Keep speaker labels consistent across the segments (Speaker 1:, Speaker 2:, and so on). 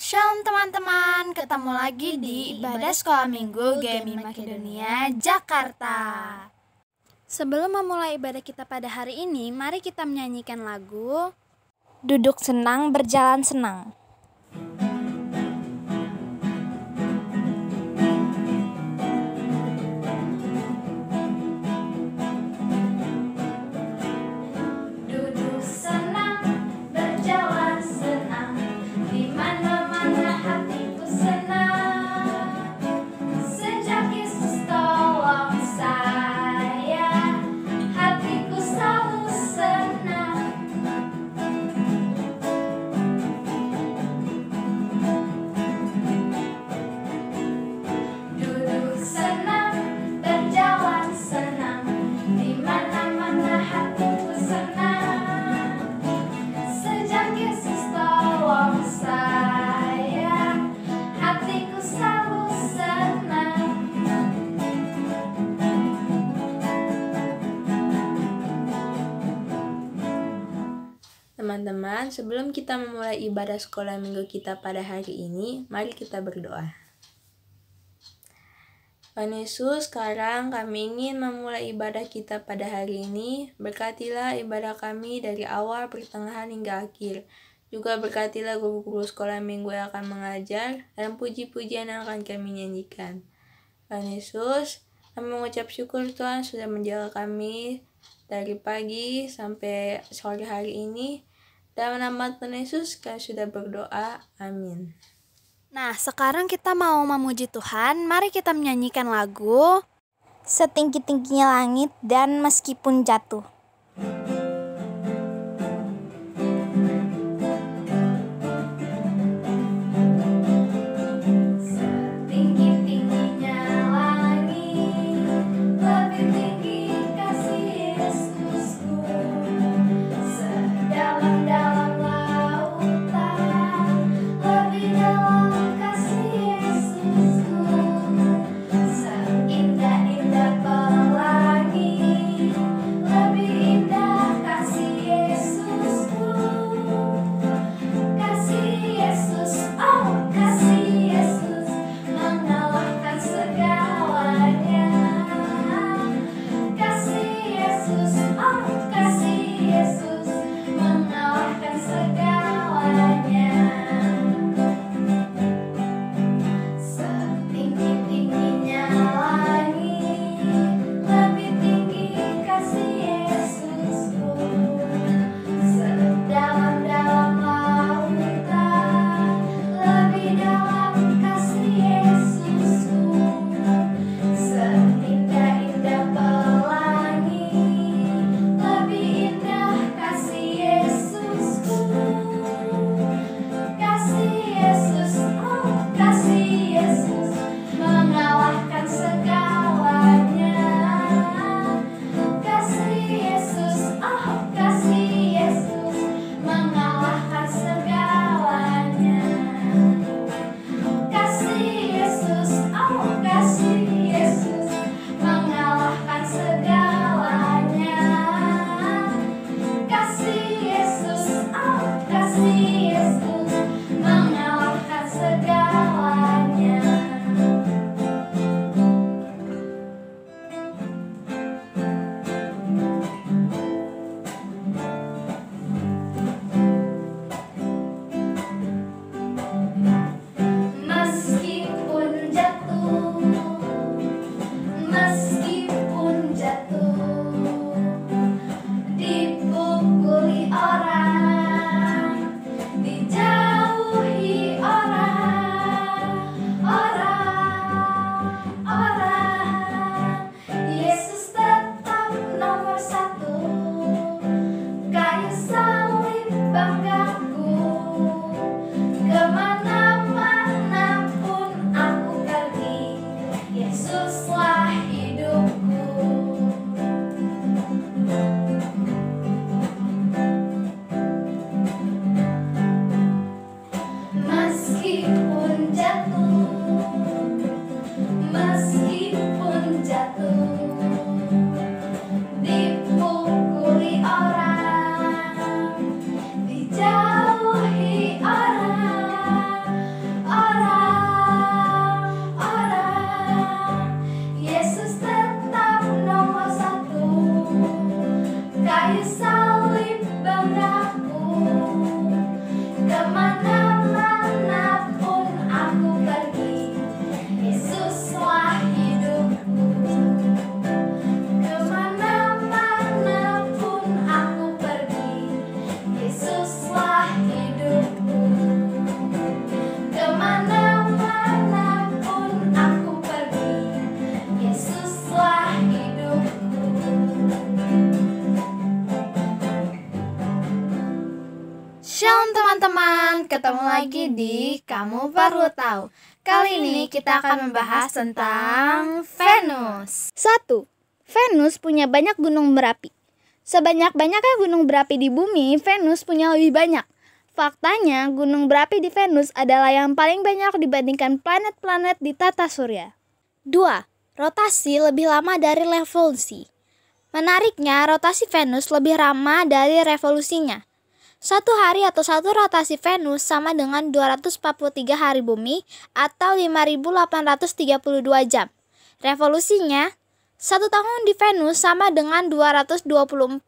Speaker 1: Shalom teman-teman, ketemu lagi di Ibadah Sekolah Minggu GMI Makedonia, Jakarta. Sebelum memulai ibadah kita pada hari ini, mari kita menyanyikan lagu
Speaker 2: Duduk senang, berjalan senang.
Speaker 1: Duduk senang, berjalan senang, di mana-mana hatiku senang. Sejak Yesus tolong saya, hatiku selalu senang. Duduk senang, berjalan senang, di mana-mana hatiku senang. Sejak Yesus tolong saya, hatiku selalu senang.
Speaker 3: Teman-teman, sebelum kita memulai ibadah sekolah minggu kita pada hari ini, mari kita berdoa. Tuhan Yesus, sekarang kami ingin memulai ibadah kita pada hari ini. Berkatilah ibadah kami dari awal, pertengahan hingga akhir. Juga berkatilah guru-guru sekolah minggu yang akan mengajar dan puji-pujian yang akan kami nyanyikan. Tuhan Yesus, kami mengucap syukur Tuhan sudah menjaga kami dari pagi sampai sore hari ini. Dalam nama Tuhan Yesus kami sudah berdoa. Amin.
Speaker 1: Nah, sekarang kita mau memuji Tuhan. Mari kita menyanyikan lagu
Speaker 2: Setinggi-tingginya langit dan meskipun jatuh.
Speaker 1: Setinggi-tingginya langit, lebih tinggi kasih Yesusku. Sedalam-dalam lautan, lebih dalam kasih Yesusku. Seindah-indah pelangi, lebih indah kasih Yesusku. Kasih Yesus, oh kasih Yesus, mengalahkan segalanya. Kasih Yesus, oh kasih Yesus, mengalahkan segalanya. Setinggi-tingginya langit, lebih tinggi kasih Yesusku. Sedalam-dalam lautan, lebih dalam kasih Yesusku. Seindah-indah pelangi, lebih indah kasih Yesusku. Kasih Yesus, oh kasih Yesus, mengalahkan segalanya. Kasih Yesus, oh kasih Yesus, mengalahkan segalanya. Kasih Yesus, oh kasih Yesus, mengalahkan segalanya. Kasih Yesus, oh kasih Yesus, mengalahkan segalanya. Meskipun jatuh, meskipun jatuh, dipukuli orang, dijauhi orang, Yesus tetap nomor satu. Kayu salib banggaku, kemana-mana pun aku pergi, Yesuslah hidupku. Meskipun jatuh, meskipun jatuh, dipukuli orang, dijauhi orang, ketemu lagi di Kamu Perlu Tahu. Kali ini kita akan membahas tentang Venus.
Speaker 2: 1. Venus punya banyak gunung berapi. Sebanyak-banyaknya gunung berapi di bumi, Venus punya lebih banyak. Faktanya, gunung berapi di Venus adalah yang paling banyak dibandingkan planet-planet di tata surya. 2. Rotasi lebih lama dari revolusi. Menariknya, rotasi Venus lebih lama dari revolusinya. Satu hari atau satu rotasi Venus sama dengan 243 hari bumi atau 5.832 jam. Revolusinya, 1 tahun di Venus sama dengan 224,7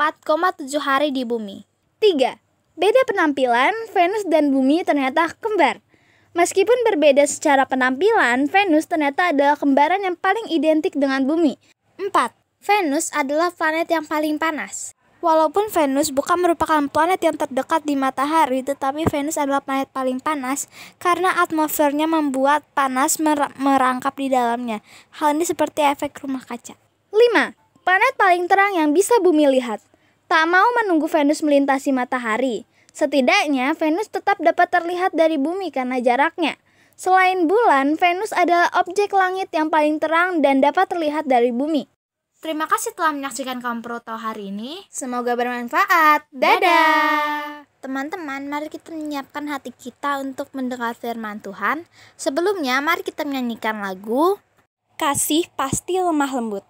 Speaker 2: hari di bumi. 3. Beda penampilan, Venus dan bumi ternyata kembar. Meskipun berbeda secara penampilan, Venus ternyata adalah kembaran yang paling identik dengan bumi. 4. Venus adalah planet yang paling panas. Walaupun Venus bukan merupakan planet yang terdekat di matahari, tetapi Venus adalah planet paling panas karena atmosfernya membuat panas merangkap di dalamnya. Hal ini seperti efek rumah kaca. 5. Planet paling terang yang bisa bumi lihat. Tak mau menunggu Venus melintasi matahari. Setidaknya Venus tetap dapat terlihat dari bumi karena jaraknya. Selain bulan, Venus adalah objek langit yang paling terang dan dapat terlihat dari bumi.
Speaker 1: Terima kasih telah menyaksikan Kamu Perlu Tahu hari ini. Semoga bermanfaat. Dadah!
Speaker 2: Teman-teman, mari kita menyiapkan hati kita untuk mendengar firman Tuhan. Sebelumnya, mari kita menyanyikan lagu Kasih Pasti Lemah Lembut.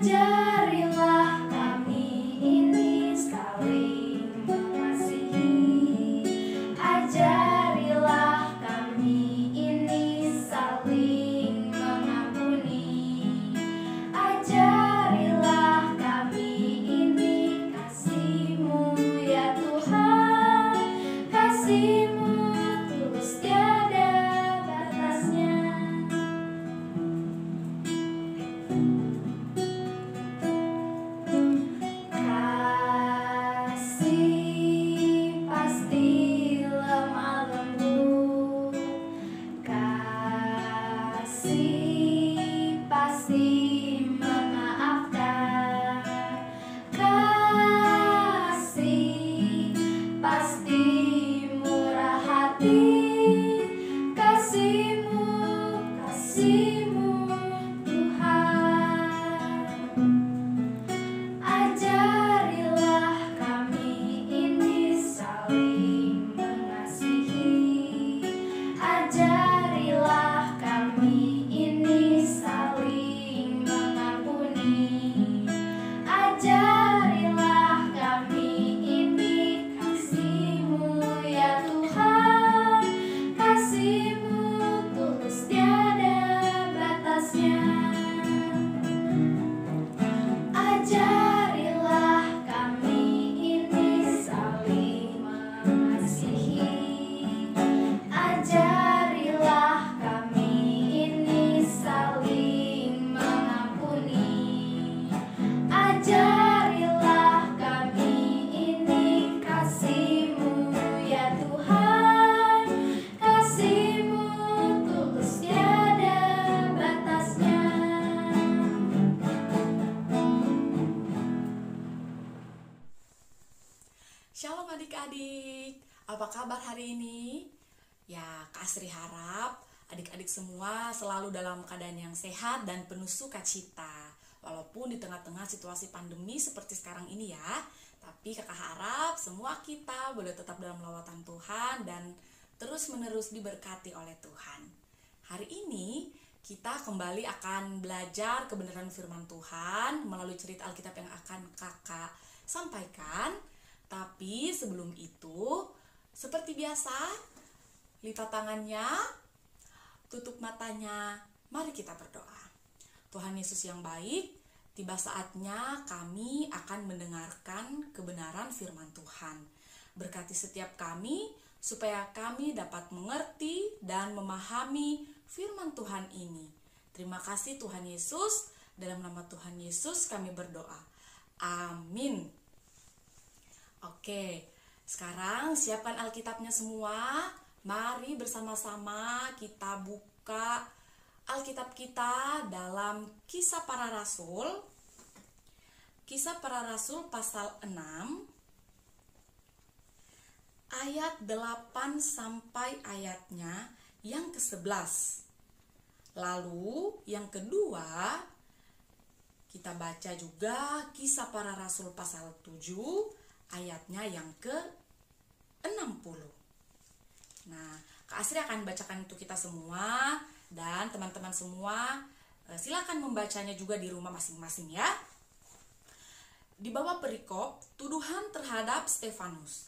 Speaker 1: Ajarilah kami ini saling mengasihi. Ajarilah kami ini saling mengampuni. Ajarilah kami ini kasih-Mu ya Tuhan. Kasih-Mu tulus tiada batasnya.
Speaker 4: Shalom adik-adik, apa kabar hari ini? Ya, Kak Asri harap adik-adik semua selalu dalam keadaan yang sehat dan penuh sukacita. Walaupun di tengah-tengah situasi pandemi seperti sekarang ini ya, tapi kakak harap semua kita boleh tetap dalam lawatan Tuhan dan terus-menerus diberkati oleh Tuhan. Hari ini kita kembali akan belajar kebenaran firman Tuhan melalui cerita Alkitab yang akan kakak sampaikan. Tapi sebelum itu, seperti biasa, lipat tangannya, tutup matanya, Mari kita berdoa. Tuhan Yesus yang baik, tiba saatnya kami akan mendengarkan kebenaran firman Tuhan. Berkati setiap kami, supaya kami dapat mengerti dan memahami firman Tuhan ini. Terima kasih Tuhan Yesus, dalam nama Tuhan Yesus kami berdoa. Amin. Oke, sekarang siapkan Alkitabnya semua. Mari bersama-sama kita buka Alkitab kita dalam Kisah Para Rasul. Kisah Para Rasul pasal 6 ayat 8 sampai ayatnya yang ke-11. Lalu yang kedua, kita baca juga Kisah Para Rasul pasal 7 ayatnya yang ke-60. Nah, Kak Asri akan bacakan untuk kita semua, dan teman-teman semua silakan membacanya juga di rumah masing-masing ya. Di bawah perikop, tuduhan terhadap Stefanus.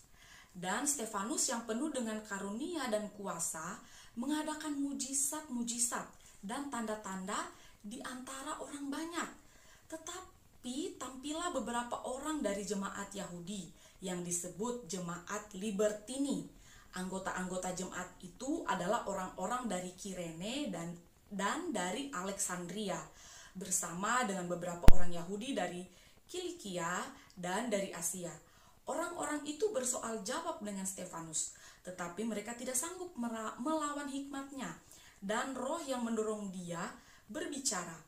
Speaker 4: Dan Stefanus yang penuh dengan karunia dan kuasa mengadakan mujizat-mujizat dan tanda-tanda di antara orang banyak. Tetapi tampillah beberapa orang dari jemaat Yahudi yang disebut jemaat Libertini. Anggota-anggota jemaat itu adalah orang-orang dari Kirene dan dari Alexandria, bersama dengan beberapa orang Yahudi dari Kilikia dan dari Asia. Orang-orang itu bersoal jawab dengan Stefanus, tetapi mereka tidak sanggup melawan hikmatnya, dan roh yang mendorong dia berbicara.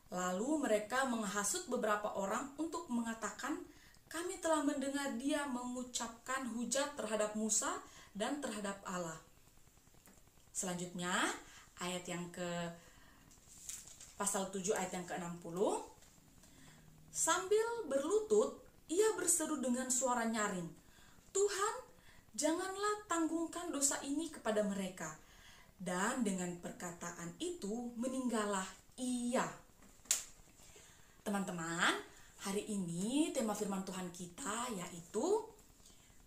Speaker 4: Lalu mereka menghasut beberapa orang untuk mengatakan, kami telah mendengar dia mengucapkan hujat terhadap Musa dan terhadap Allah. Selanjutnya, ayat yang pasal 7 ayat yang ke-60. Sambil berlutut, ia berseru dengan suara nyaring, Tuhan, janganlah tanggungkan dosa ini kepada mereka. Dan dengan perkataan itu, meninggallah ia. Teman-teman, hari ini tema firman Tuhan kita yaitu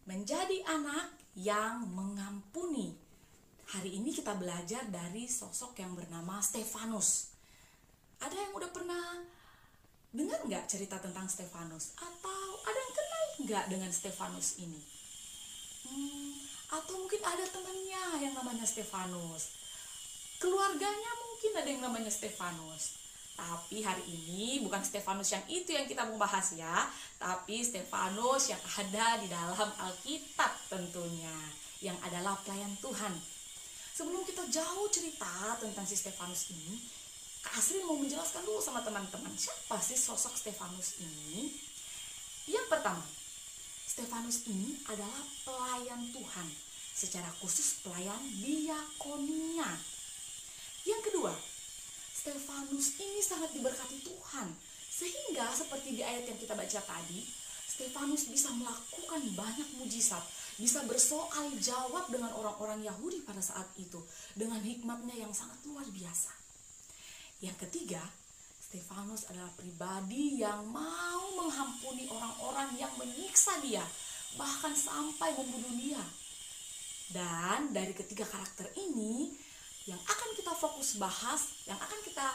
Speaker 4: menjadi anak yang mengampuni. Hari ini kita belajar dari sosok yang bernama Stefanus. Ada yang udah pernah dengar nggak cerita tentang Stefanus? Atau ada yang kenal nggak dengan Stefanus ini? Atau mungkin ada temannya yang namanya Stefanus. Keluarganya mungkin ada yang namanya Stefanus. Tapi hari ini bukan Stefanus yang itu yang kita mau bahas ya, tapi Stefanus yang ada di dalam Alkitab tentunya, yang adalah pelayan Tuhan. Sebelum kita jauh cerita tentang si Stefanus ini, Kak Asri mau menjelaskan dulu sama teman-teman, siapa sih sosok Stefanus ini? Yang pertama, Stefanus ini adalah pelayan Tuhan, secara khusus pelayan diakonia. Yang kedua, Stefanus ini sangat diberkati Tuhan, sehingga seperti di ayat yang kita baca tadi, Stefanus bisa melakukan banyak mujizat, bisa bersoal jawab dengan orang-orang Yahudi pada saat itu, dengan hikmatnya yang sangat luar biasa. Yang ketiga, Stefanus adalah pribadi yang mau mengampuni orang-orang yang menyiksa dia, bahkan sampai membunuh dia. Dan dari ketiga karakter ini, yang akan kita fokus bahas, yang akan kita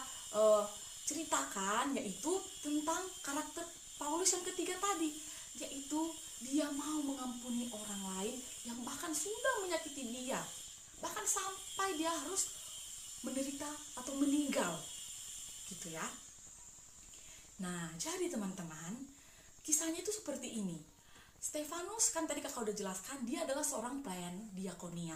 Speaker 4: ceritakan, yaitu tentang karakter Paulus yang ketiga tadi, yaitu dia mau mengampuni orang lain yang bahkan sudah menyakiti dia, bahkan sampai dia harus menderita atau meninggal, gitu ya. Nah, jadi teman-teman, kisahnya itu seperti ini. Stefanus kan tadi kakak udah jelaskan, dia adalah seorang pelayan diakonia.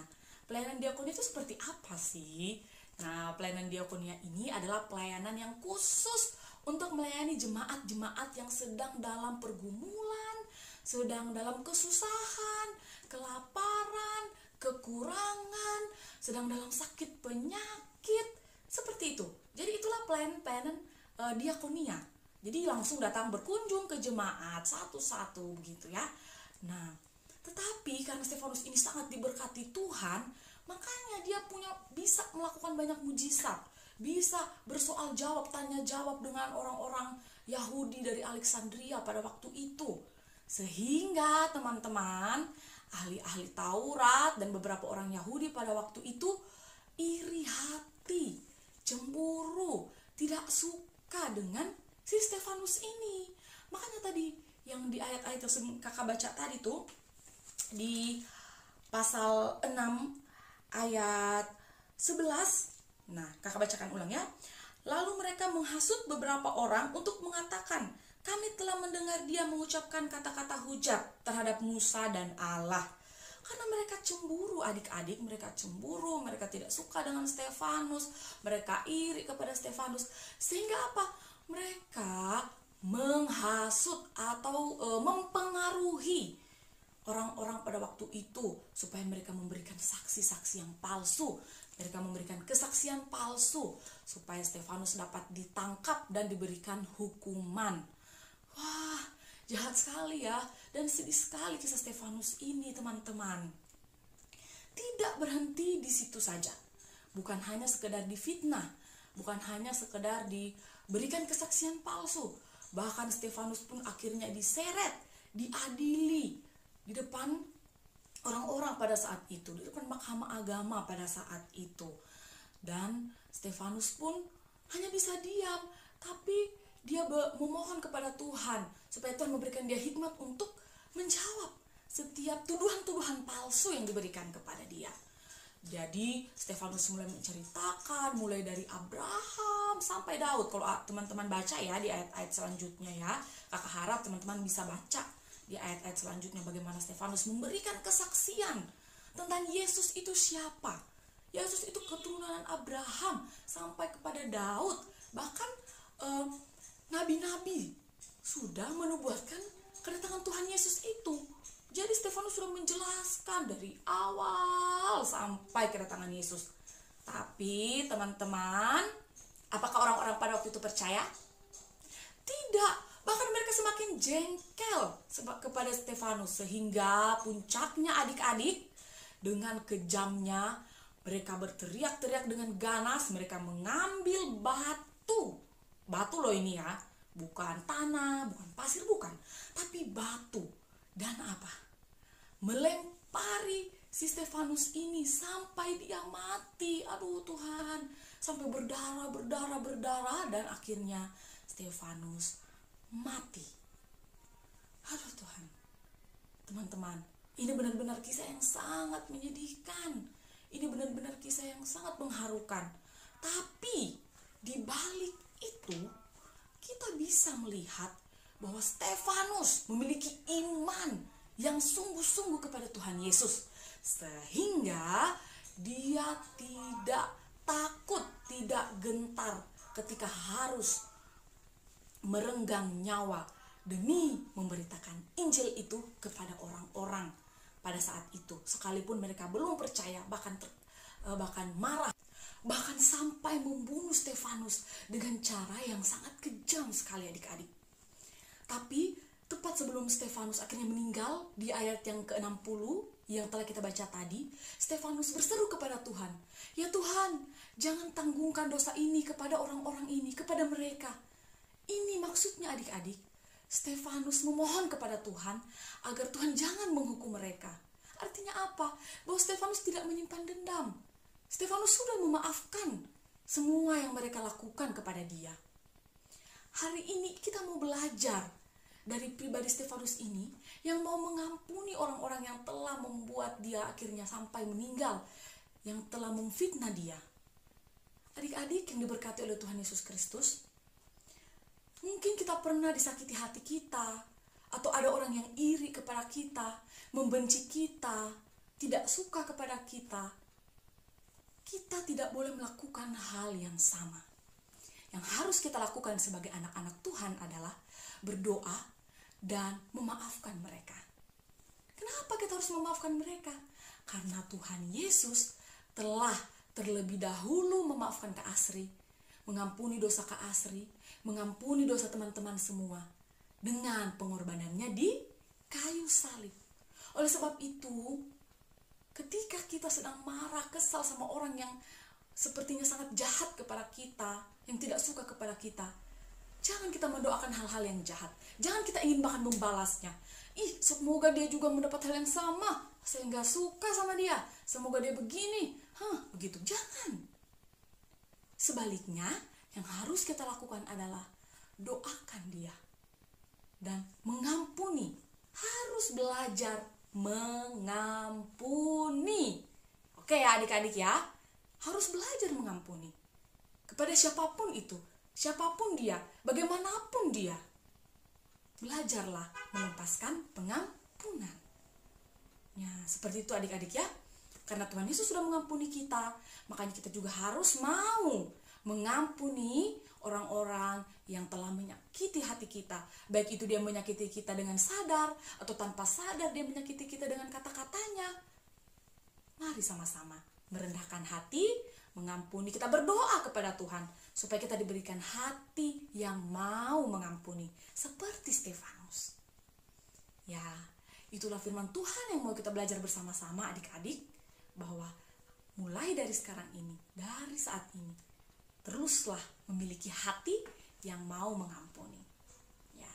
Speaker 4: Pelayanan diakonia itu seperti apa sih? Nah, pelayanan diakonia ini adalah pelayanan yang khusus untuk melayani jemaat-jemaat yang sedang dalam pergumulan, sedang dalam kesusahan, kelaparan, kekurangan, sedang dalam sakit penyakit, seperti itu. Jadi itulah pelayanan diakonia. Jadi langsung datang berkunjung ke jemaat satu-satu begitu ya. Nah, tetapi karena Stefanus ini sangat diberkati Tuhan, makanya dia bisa melakukan banyak mujizat, bisa bersoal jawab, tanya jawab dengan orang-orang Yahudi dari Alexandria pada waktu itu. Sehingga teman-teman, ahli-ahli Taurat dan beberapa orang Yahudi pada waktu itu iri hati. cemburu, tidak suka dengan si Stefanus ini. Makanya tadi yang di ayat-ayat yang kakak baca tadi tuh, di pasal 6 ayat 11. Nah, kakak bacakan ulang ya. Lalu mereka menghasut beberapa orang untuk mengatakan, kami telah mendengar dia mengucapkan kata-kata hujat terhadap Musa dan Allah. Karena mereka cemburu adik-adik, mereka cemburu, mereka tidak suka dengan Stefanus, mereka iri kepada Stefanus. Sehingga apa? Mereka menghasut atau mempengaruhi orang-orang pada waktu itu supaya mereka memberikan saksi-saksi yang palsu. Mereka memberikan kesaksian palsu supaya Stefanus dapat ditangkap dan diberikan hukuman. Wah, jahat sekali ya, dan sedih sekali kisah Stefanus ini, teman-teman. Tidak berhenti di situ saja. Bukan hanya sekedar difitnah, bukan hanya sekedar diberikan kesaksian palsu. Bahkan Stefanus pun akhirnya diseret, diadili di depan orang-orang pada saat itu, di depan mahkamah agama pada saat itu. Dan Stefanus pun hanya bisa diam, tapi dia memohon kepada Tuhan supaya Tuhan memberikan dia hikmat untuk menjawab setiap tuduhan-tuduhan palsu yang diberikan kepada dia. Jadi Stefanus mulai menceritakan mulai dari Abraham sampai Daud. Kalau teman-teman baca ya di ayat-ayat selanjutnya ya, kakak harap teman-teman bisa baca di ayat-ayat selanjutnya bagaimana Stefanus memberikan kesaksian tentang Yesus itu siapa. Yesus itu keturunan Abraham sampai kepada Daud. Bahkan nabi-nabi sudah menubuatkan kedatangan Tuhan Yesus itu. Jadi Stefanus sudah menjelaskan dari awal sampai kedatangan Yesus. Tapi teman-teman, apakah orang-orang pada waktu itu percaya? Tidak. Bahkan mereka semakin jengkel kepada Stefanus. Sehingga puncaknya adik-adik, dengan kejamnya mereka berteriak-teriak dengan ganas. Mereka mengambil batu. Batu loh ini ya. Bukan tanah, bukan pasir, bukan. Tapi batu. Dan apa? Melempari si Stefanus ini sampai dia mati. Aduh Tuhan. Sampai berdarah. Dan akhirnya Stefanus mati. Aduh Tuhan. Teman-teman, ini benar-benar kisah yang sangat menyedihkan. Ini benar-benar kisah yang sangat mengharukan. Tapi di balik itu kita bisa melihat bahwa Stefanus memiliki iman yang sungguh-sungguh kepada Tuhan Yesus. Sehingga dia tidak takut, tidak gentar ketika harus merenggang nyawa demi memberitakan Injil itu kepada orang-orang pada saat itu. Sekalipun mereka belum percaya, bahkan marah, bahkan sampai membunuh Stefanus dengan cara yang sangat kejam sekali adik-adik. Tapi tepat sebelum Stefanus akhirnya meninggal, di ayat yang ke-60 yang telah kita baca tadi, Stefanus berseru kepada Tuhan, "Ya Tuhan, jangan tanggungkan dosa ini kepada orang-orang ini, kepada mereka." Ini maksudnya adik-adik, Stefanus memohon kepada Tuhan agar Tuhan jangan menghukum mereka. Artinya apa? Bahwa Stefanus tidak menyimpan dendam. Stefanus sudah memaafkan semua yang mereka lakukan kepada dia. Hari ini kita mau belajar dari pribadi Stefanus ini yang mau mengampuni orang-orang yang telah membuat dia akhirnya sampai meninggal, yang telah memfitnah dia. Adik-adik yang diberkati oleh Tuhan Yesus Kristus, mungkin kita pernah disakiti hati kita, atau ada orang yang iri kepada kita, membenci kita, tidak suka kepada kita. Kita tidak boleh melakukan hal yang sama. Yang harus kita lakukan sebagai anak-anak Tuhan adalah berdoa dan memaafkan mereka. Kenapa kita harus memaafkan mereka? Karena Tuhan Yesus telah terlebih dahulu memaafkan Kak Asri, mengampuni dosa Kak Asri, mengampuni dosa teman-teman semua dengan pengorbanannya di kayu salib. Oleh sebab itu, ketika kita sedang marah, kesal sama orang yang sepertinya sangat jahat kepada kita, yang tidak suka kepada kita, jangan kita mendoakan hal-hal yang jahat. Jangan kita ingin bahkan membalasnya. Semoga dia juga mendapat hal yang sama. Saya nggak suka sama dia. Semoga dia begini. Begitu. Jangan. Sebaliknya, yang harus kita lakukan adalah doakan dia dan mengampuni. Harus belajar mengampuni. Oke ya adik-adik ya, harus belajar mengampuni. Kepada siapapun itu, siapapun dia, bagaimanapun dia. Belajarlah melepaskan pengampunan. Ya, seperti itu adik-adik ya. Karena Tuhan Yesus sudah mengampuni kita, makanya kita juga harus mau mengampuni orang-orang yang telah menyakiti hati kita. Baik itu dia menyakiti kita dengan sadar atau tanpa sadar dia menyakiti kita dengan kata-katanya. Mari sama-sama merendahkan hati, mengampuni. Kita berdoa kepada Tuhan supaya kita diberikan hati yang mau mengampuni seperti Stefanus. Ya, itulah firman Tuhan yang mau kita belajar bersama-sama adik-adik, bahwa mulai dari sekarang ini, dari saat ini, teruslah memiliki hati yang mau mengampuni. Ya,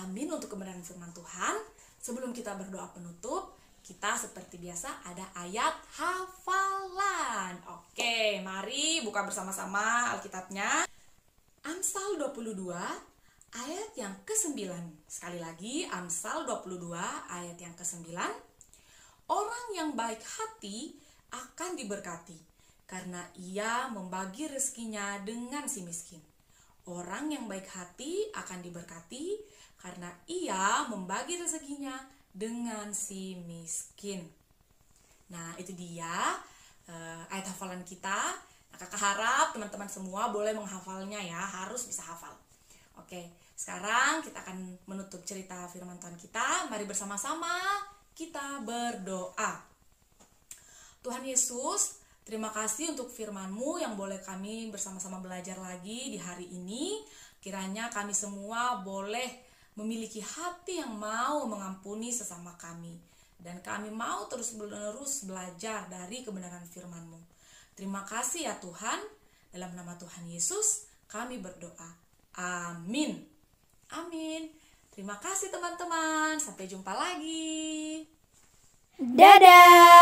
Speaker 4: amin untuk kebenaran firman Tuhan. Sebelum kita berdoa penutup, kita seperti biasa ada ayat hafalan. Oke, mari buka bersama-sama Alkitabnya. Amsal 22 ayat yang ke-9. Sekali lagi, Amsal 22 ayat yang ke-9. Orang yang baik hati akan diberkati, karena ia membagi rezekinya dengan si miskin. Orang yang baik hati akan diberkati, karena ia membagi rezekinya dengan si miskin. Nah, itu dia ayat hafalan kita. Nah, kakak harap teman-teman semua boleh menghafalnya ya, harus bisa hafal. Oke, sekarang kita akan menutup cerita firman Tuhan kita. Mari bersama-sama kita berdoa. Tuhan Yesus, terima kasih untuk firman-Mu yang boleh kami bersama-sama belajar lagi di hari ini. Kiranya kami semua boleh memiliki hati yang mau mengampuni sesama kami. Dan kami mau terus-menerus belajar dari kebenaran firman-Mu. Terima kasih ya Tuhan. Dalam nama Tuhan Yesus kami berdoa. Amin. Amin. Terima kasih teman-teman. Sampai jumpa lagi.
Speaker 2: Dadah!